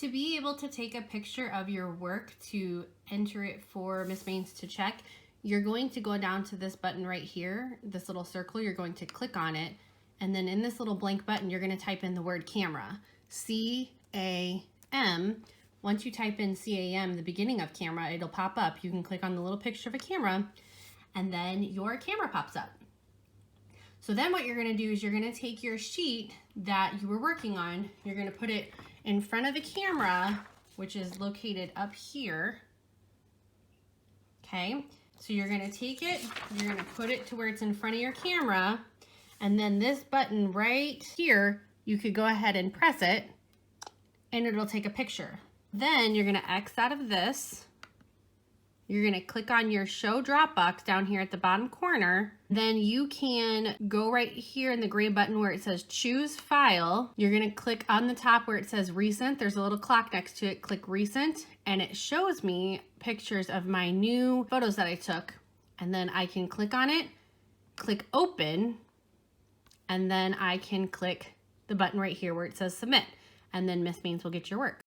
To be able to take a picture of your work to enter it for Miss Maines to check, you're going to go down to this button right here, this little circle, you're going to click on it, and then in this little blank button, you're going to type in the word camera, C-A-M. Once you type in C-A-M, the beginning of camera, it'll pop up. You can click on the little picture of a camera, and then your camera pops up. So then what you're going to do is you're going to take your sheet that you were working on, you're going to put it in front of the camera, which is located up here. Okay, so you're going to take it, you're going to put it to where it's in front of your camera, and then this button right here, you could go ahead and press it, and it'll take a picture. Then you're going to X out of this. You're going to click on your show drop box down here at the bottom corner. Then you can go right here in the gray button where it says choose file. You're going to click on the top where it says recent. There's a little clock next to it. Click recent, and it shows me pictures of my new photos that I took. And then I can click on it, click open, and then I can click the button right here where it says submit. And then Miss Maines will get your work.